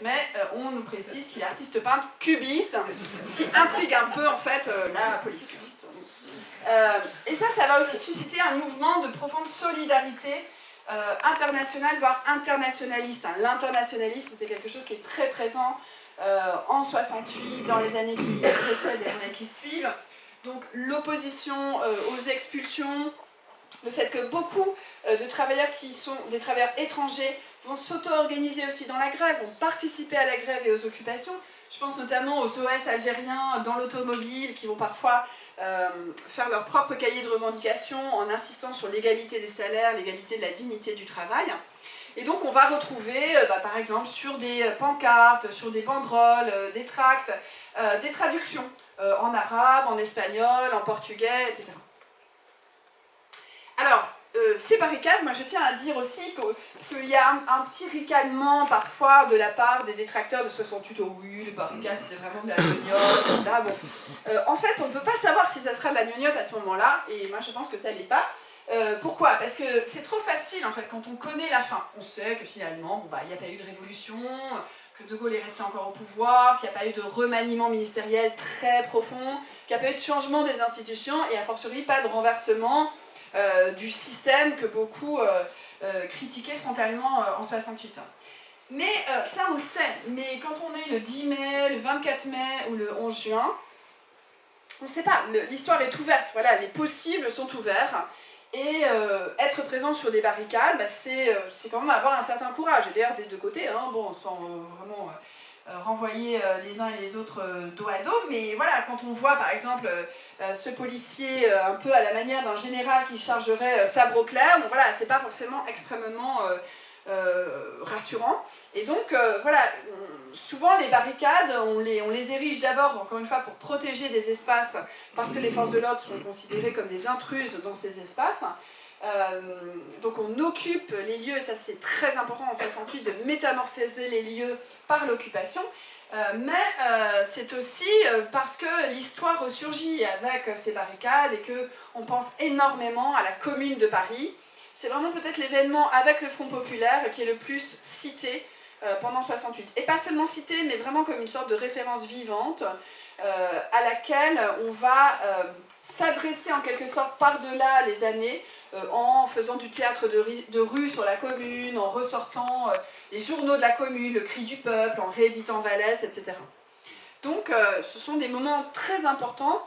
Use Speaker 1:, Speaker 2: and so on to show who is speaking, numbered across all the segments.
Speaker 1: 24 mai, on nous précise qu'il est artiste peintre cubiste, ce qui intrigue un peu en fait la police cubiste. Et ça va aussi susciter un mouvement de profonde solidarité internationale, voire internationaliste. L'internationalisme, c'est quelque chose qui est très présent en 68, dans les années qui précèdent et les années qui suivent. Donc l'opposition aux expulsions, le fait que beaucoup de travailleurs qui sont des travailleurs étrangers vont s'auto-organiser aussi dans la grève, vont participer à la grève et aux occupations. Je pense notamment aux OS algériens dans l'automobile qui vont parfois faire leur propre cahier de revendications en insistant sur l'égalité des salaires, l'égalité de la dignité du travail. Et donc on va retrouver par exemple sur des pancartes, sur des banderoles, des tracts, des traductions en arabe, en espagnol, en portugais, etc. Alors, ces barricades, moi je tiens à dire aussi parce qu'il y a un petit ricanement parfois de la part des détracteurs de 68, oh oui, les barricades c'était vraiment de la gnognotte, etc. Bon. En fait, on ne peut pas savoir si ça sera de la gnognotte à ce moment-là, et moi je pense que ça ne l'est pas. Pourquoi? Parce que c'est trop facile en fait, quand on connaît la fin. On sait que finalement, il n'y a pas eu de révolution, que De Gaulle est resté encore au pouvoir, qu'il n'y a pas eu de remaniement ministériel très profond, qu'il n'y a pas eu de changement des institutions, et a fortiori pas de renversement du système que beaucoup critiquaient frontalement en 68. Mais ça on le sait, mais quand on est le 10 mai, le 24 mai ou le 11 juin, on ne sait pas, l'histoire est ouverte, voilà, les possibles sont ouverts, et être présent sur des barricades, c'est quand même avoir un certain courage, et d'ailleurs des deux côtés, hein, bon, sans vraiment renvoyer les uns et les autres dos à dos, mais voilà, quand on voit par exemple ce policier un peu à la manière d'un général qui chargerait sabre au clair, bon voilà, c'est pas forcément extrêmement rassurant. Et donc voilà, souvent les barricades, on les érige d'abord, encore une fois, pour protéger des espaces, parce que les forces de l'ordre sont considérées comme des intruses dans ces espaces. Donc on occupe les lieux, et ça c'est très important en 68 de métamorphoser les lieux par l'occupation, mais c'est aussi parce que l'histoire ressurgit avec ces barricades et qu'on pense énormément à la Commune de Paris. C'est vraiment peut-être l'événement avec le Front populaire qui est le plus cité pendant 68. Et pas seulement cité, mais vraiment comme une sorte de référence vivante à laquelle on va s'adresser en quelque sorte par-delà les années, en faisant du théâtre de rue sur la commune, en ressortant les journaux de la commune, le cri du peuple, en rééditant Vallès, etc. Donc ce sont des moments très importants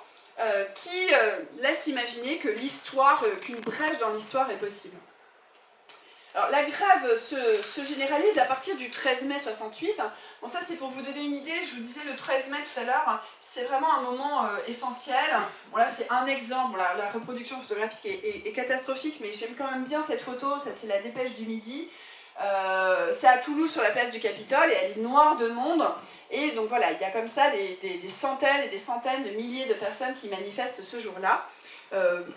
Speaker 1: qui laissent imaginer que qu'une brèche dans l'histoire est possible. Alors la grève se généralise à partir du 13 mai 68. Bon, ça c'est pour vous donner une idée, je vous disais le 13 mai tout à l'heure, c'est vraiment un moment essentiel. Bon, là c'est un exemple, bon, la reproduction photographique est catastrophique, mais j'aime quand même bien cette photo, ça c'est la Dépêche du Midi. C'est à Toulouse sur la place du Capitole et elle est noire de monde. Et donc voilà, il y a comme ça des centaines et des centaines de milliers de personnes qui manifestent ce jour-là.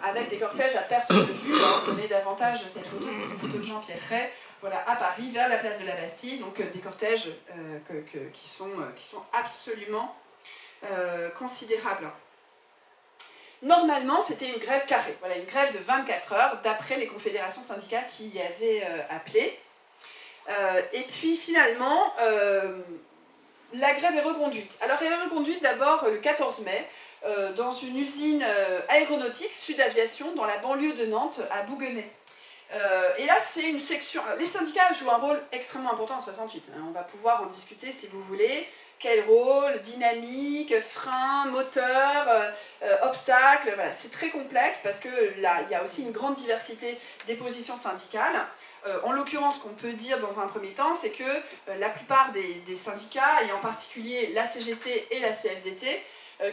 Speaker 1: Avec des cortèges à perte de vue. On connaît davantage cette photo, c'est une photo de Jean Pierre Rey, voilà, à Paris, vers la place de la Bastille, donc des cortèges qui sont absolument considérables. Normalement, c'était une grève carrée, voilà, une grève de 24 heures, d'après les confédérations syndicales qui y avaient appelé. Et puis finalement, la grève est reconduite. Alors elle est reconduite d'abord le 14 mai, dans une usine aéronautique, Sud Aviation, dans la banlieue de Nantes, à Bouguenais. Et là, c'est une section... Alors, les syndicats jouent un rôle extrêmement important en 68. On va pouvoir en discuter si vous voulez. Quel rôle? Dynamique, frein, moteur, obstacles. Voilà. C'est très complexe parce que là, il y a aussi une grande diversité des positions syndicales. En l'occurrence, ce qu'on peut dire dans un premier temps, c'est que la plupart des syndicats, et en particulier la CGT et la CFDT,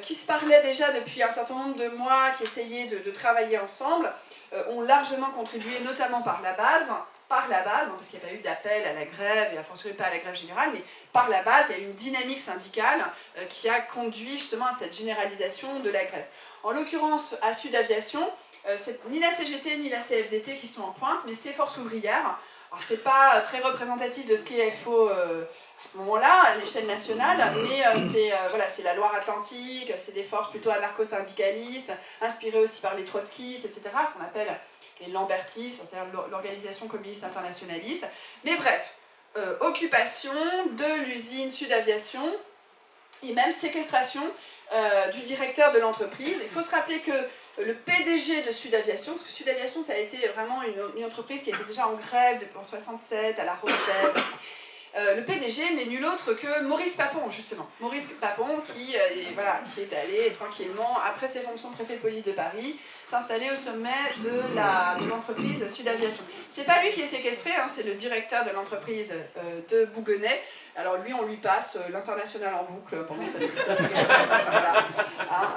Speaker 1: qui se parlaient déjà depuis un certain nombre de mois, qui essayaient de travailler ensemble, ont largement contribué, notamment par la base, parce qu'il n'y a pas eu d'appel à la grève, et a fortiori pas à la grève générale, mais par la base, il y a eu une dynamique syndicale qui a conduit justement à cette généralisation de la grève. En l'occurrence, à Sud Aviation, c'est ni la CGT ni la CFDT qui sont en pointe, mais c'est Force ouvrière. Alors c'est pas très représentatif de ce qu'il faut à ce moment-là, à l'échelle nationale, mais c'est la Loire-Atlantique, c'est des forces plutôt anarcho-syndicalistes, inspirées aussi par les trotskistes, etc., ce qu'on appelle les lambertistes, c'est-à-dire l'organisation communiste internationaliste. Mais bref, occupation de l'usine Sud Aviation et même séquestration du directeur de l'entreprise. Il faut se rappeler que le PDG de Sud Aviation, parce que Sud Aviation ça a été vraiment une entreprise qui était déjà en grève depuis 1967 à La Rochelle. Le PDG n'est nul autre que Maurice Papon, justement. Maurice Papon qui est allé tranquillement, après ses fonctions de préfet de police de Paris, s'installer au sommet de l'entreprise Sud Aviation. C'est pas lui qui est séquestré, hein, c'est le directeur de l'entreprise de Bouguenais. Alors lui, on lui passe l'international en boucle pendant sa séquestration. Voilà. Hein,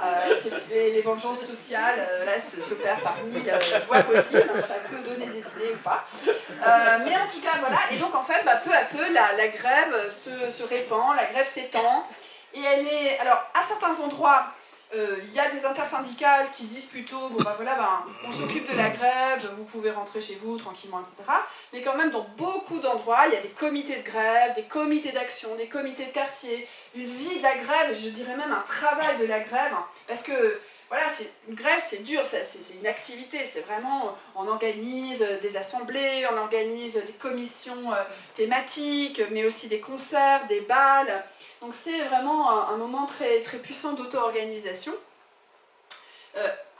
Speaker 1: les vengeances sociales là, s'opèrent par mille voies possibles, ça peut donner des idées ou pas. Mais en tout cas, voilà. Et donc en fait, peu à peu, la grève se répand, la grève s'étend. Et elle est... Alors, à certains endroits, il y a des intersyndicales qui disent plutôt, on s'occupe de la grève, vous pouvez rentrer chez vous tranquillement, etc. Mais quand même, dans beaucoup d'endroits, il y a des comités de grève, des comités d'action, des comités de quartier, une vie de la grève, je dirais même un travail de la grève, parce que voilà, une grève, c'est dur, c'est une activité, c'est vraiment, on organise des assemblées, on organise des commissions thématiques, mais aussi des concerts, des bals. Donc c'est vraiment un moment très, très puissant d'auto-organisation.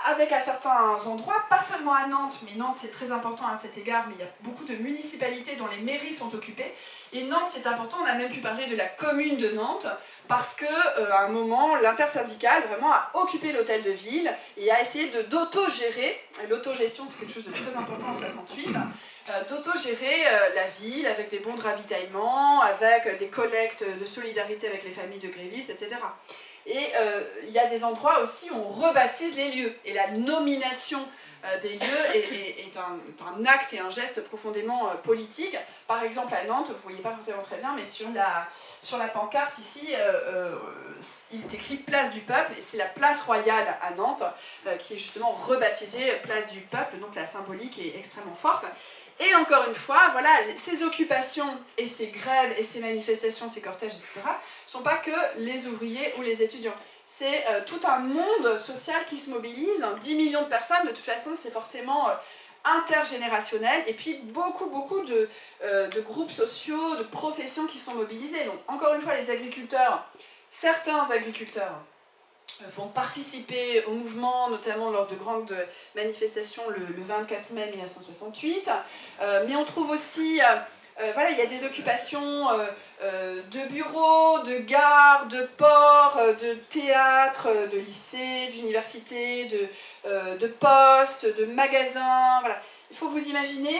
Speaker 1: Avec à certains endroits, pas seulement à Nantes, mais Nantes c'est très important à cet égard, mais il y a beaucoup de municipalités dont les mairies sont occupées. Et Nantes c'est important, on a même pu parler de la commune de Nantes, parce qu'à un moment, l'intersyndicale vraiment a occupé l'hôtel de ville et a essayé d'autogérer. L'autogestion c'est quelque chose de très important en 68. D'autogérer la ville avec des bons de ravitaillement, avec des collectes de solidarité avec les familles de grévistes, etc. Et il y a des endroits aussi où on rebaptise les lieux. Et la nomination des lieux est un acte et un geste profondément politique. Par exemple à Nantes, vous ne voyez pas forcément très bien, mais sur la pancarte ici, il est écrit Place du Peuple, et c'est la place royale à Nantes, qui est justement rebaptisée Place du Peuple, donc la symbolique est extrêmement forte. Et encore une fois, voilà, ces occupations et ces grèves et ces manifestations, ces cortèges, etc., ne sont pas que les ouvriers ou les étudiants. C'est tout un monde social qui se mobilise. 10 millions de personnes, de toute façon, c'est forcément intergénérationnel. Et puis beaucoup de groupes sociaux, de professions qui sont mobilisés. Donc encore une fois, les agriculteurs, certains agriculteurs vont participer au mouvement, notamment lors de grandes manifestations le 24 mai 1968. Mais on trouve aussi, il y a des occupations de bureaux, de gares, de ports, de théâtres, de lycées, d'universités, de postes, de magasins. Voilà. Il faut vous imaginer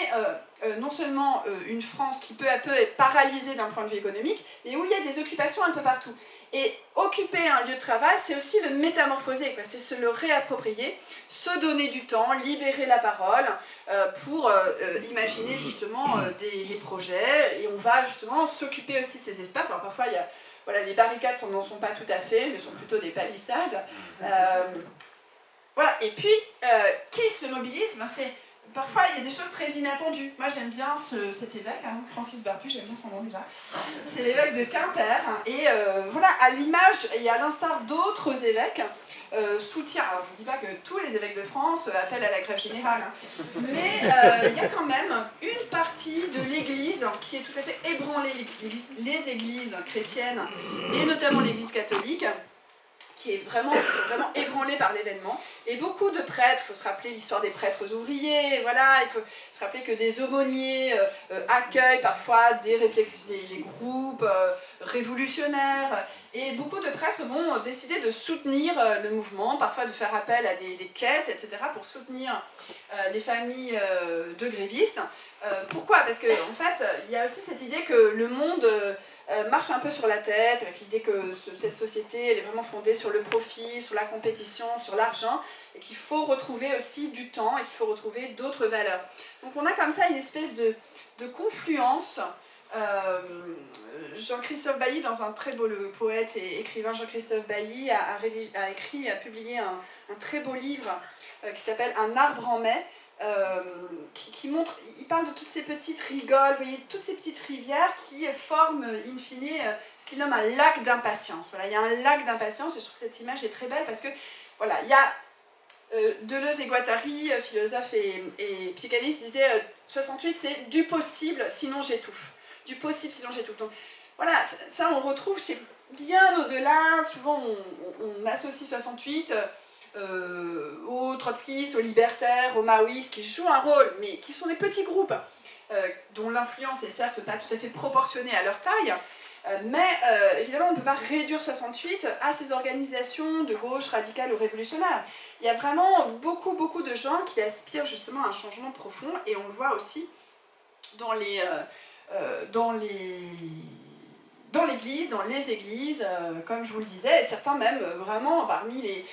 Speaker 1: non seulement une France qui peu à peu est paralysée d'un point de vue économique, mais où il y a des occupations un peu partout. Et occuper un lieu de travail, c'est aussi le métamorphoser, c'est se le réapproprier, se donner du temps, libérer la parole pour imaginer justement des projets. Et on va justement s'occuper aussi de ces espaces. Alors parfois, les barricades n'en sont pas tout à fait, mais sont plutôt des palissades. Voilà. Et puis, qui se mobilise? Parfois, il y a des choses très inattendues. Moi, j'aime bien cet évêque, Francis Barbu, j'aime bien son nom déjà. C'est l'évêque de Quimper. Et à l'image et à l'instar d'autres évêques, soutient. Alors, je ne vous dis pas que tous les évêques de France appellent à la grève générale, mais il y a quand même une partie de l'Église qui est tout à fait ébranlée, les églises chrétiennes, et notamment l'Église catholique, qui sont vraiment ébranlés par l'événement. Et beaucoup de prêtres, il faut se rappeler l'histoire des prêtres ouvriers, il faut se rappeler que des aumôniers accueillent parfois des groupes révolutionnaires, et beaucoup de prêtres vont décider de soutenir le mouvement, parfois de faire appel à des quêtes, etc., pour soutenir les familles de grévistes. Pourquoi? Parce qu'en fait, il y a aussi cette idée que le monde marche un peu sur la tête, avec l'idée que cette société elle est vraiment fondée sur le profit, sur la compétition, sur l'argent, et qu'il faut retrouver aussi du temps et qu'il faut retrouver d'autres valeurs. Donc on a comme ça une espèce de confluence. Jean-Christophe Bailly, dans un très beau, le poète et écrivain Jean-Christophe Bailly a publié un très beau livre qui s'appelle Un arbre en mai, qui montre, il parle de toutes ces petites rigoles, vous voyez, toutes ces petites rivières qui forment in fine ce qu'il nomme un lac d'impatience. Voilà, il y a un lac d'impatience, et je trouve que cette image est très belle parce que, voilà, il y a Deleuze et Guattari, philosophe et psychanalyste, disaient 68 c'est du possible, sinon j'étouffe. du possible si l'on jette tout. Donc voilà, ça on retrouve chez bien au-delà, souvent on associe 68 aux trotskistes, aux libertaires, aux maoïstes, qui jouent un rôle, mais qui sont des petits groupes, dont l'influence est certes pas tout à fait proportionnée à leur taille, mais évidemment on ne peut pas réduire 68 à ces organisations de gauche radicale ou révolutionnaire. Il y a vraiment beaucoup de gens qui aspirent justement à un changement profond, et on le voit aussi dans l'Église, dans les églises, comme je vous le disais, et certains même vraiment parmi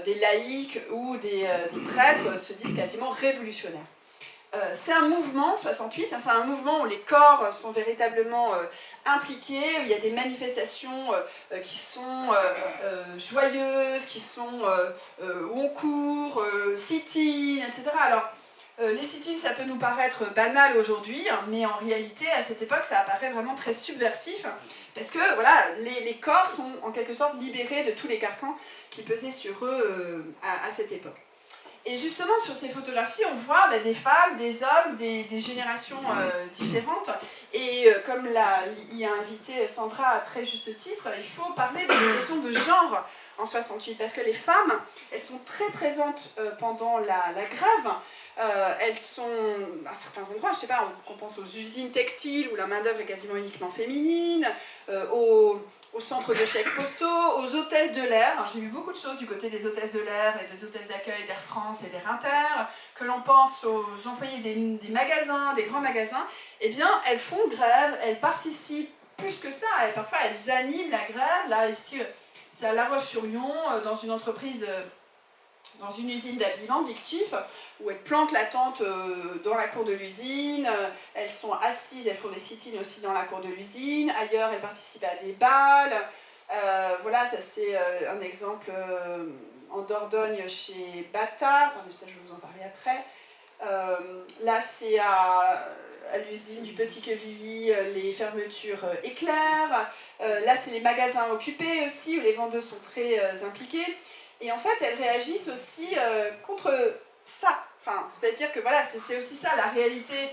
Speaker 1: des laïcs ou des prêtres se disent quasiment révolutionnaires. C'est un mouvement, 68, hein, c'est un mouvement où les corps sont véritablement impliqués, où il y a des manifestations qui sont joyeuses, où on court, sit-in, etc. Alors, les sit-ins, ça peut nous paraître banal aujourd'hui, hein, mais en réalité, à cette époque, ça apparaît vraiment très subversif, parce que voilà, les corps sont en quelque sorte libérés de tous les carcans qui pesaient sur eux à cette époque. Et justement, sur ces photographies, on voit des femmes, des hommes, des générations différentes. Et comme y a invité Sandra à très juste titre, il faut parler de la question de genre en 68, parce que les femmes, elles sont très présentes pendant la grève. Elles sont, à certains endroits, je sais pas, on pense aux usines textiles où la main-d'œuvre est quasiment uniquement féminine, aux centres de chèques postaux, aux hôtesses de l'air. J'ai vu beaucoup de choses du côté des hôtesses de l'air et des hôtesses d'accueil d'Air France et d'Air Inter, que l'on pense aux employés des magasins, des grands magasins. Eh bien, elles font grève, elles participent plus que ça, et parfois elles animent la grève. Là, ici, c'est à La Roche-sur-Yon, dans une entreprise, dans une usine d'habillement, Big Chief, où elles plantent la tente dans la cour de l'usine, elles sont assises, elles font des sit-ins aussi dans la cour de l'usine, ailleurs elles participent à des bals, voilà, ça c'est un exemple en Dordogne chez Bata, attendez, ça je vais vous en parler après. Là c'est à l'usine du Petit Quevilly, les fermetures éclairs, là c'est les magasins occupés aussi, où les vendeuses sont très impliquées. Et en fait, elles réagissent aussi contre ça. Enfin, c'est-à-dire que voilà, c'est aussi ça la réalité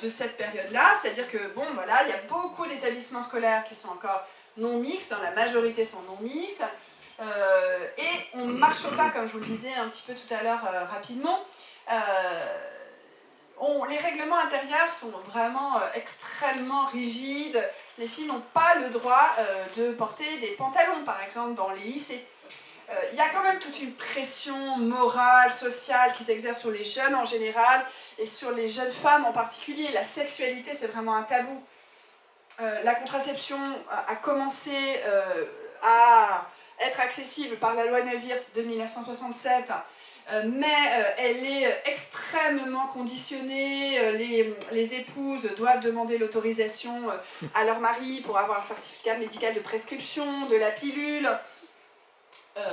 Speaker 1: de cette période-là. C'est-à-dire que, bon, voilà, il y a beaucoup d'établissements scolaires qui sont encore non mixtes, hein, la majorité sont non mixtes. Et on ne marche pas, comme je vous le disais un petit peu tout à l'heure rapidement. Les règlements intérieurs sont vraiment extrêmement rigides. Les filles n'ont pas le droit de porter des pantalons, par exemple, dans les lycées. Il y a quand même toute une pression morale, sociale qui s'exerce sur les jeunes en général et sur les jeunes femmes en particulier. La sexualité, c'est vraiment un tabou. La contraception a commencé à être accessible par la loi Neuwirth de 1967, mais elle est extrêmement conditionnée. Les épouses doivent demander l'autorisation à leur mari pour avoir un certificat médical de prescription de la pilule.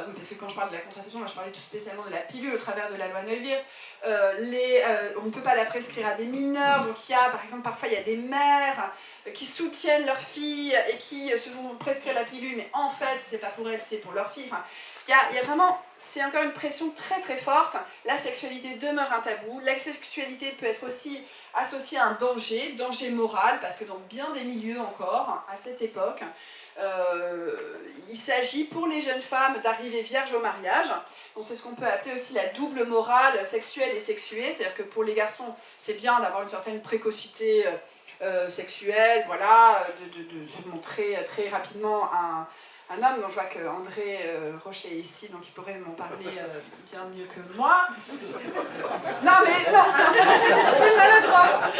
Speaker 1: Oui, parce que quand je parle de la contraception, là, je parlais tout spécialement de la pilule au travers de la loi Neuwirth. On ne peut pas la prescrire à des mineurs, donc par exemple, parfois il y a des mères qui soutiennent leurs filles et qui se font prescrire la pilule, mais en fait, c'est pas pour elles, c'est pour leurs filles. Enfin, il y a vraiment, c'est encore une pression très très forte. La sexualité demeure un tabou. La sexualité peut être aussi associée à un danger moral, parce que dans bien des milieux encore, à cette époque, il s'agit pour les jeunes femmes d'arriver vierges au mariage. Donc c'est ce qu'on peut appeler aussi la double morale sexuelle et sexuée, c'est-à-dire que pour les garçons c'est bien d'avoir une certaine précocité sexuelle, voilà, de se montrer très rapidement un homme. Donc je vois qu'André Rocher est ici, donc il pourrait m'en parler bien mieux que moi. Non mais non, c'était très maladroit.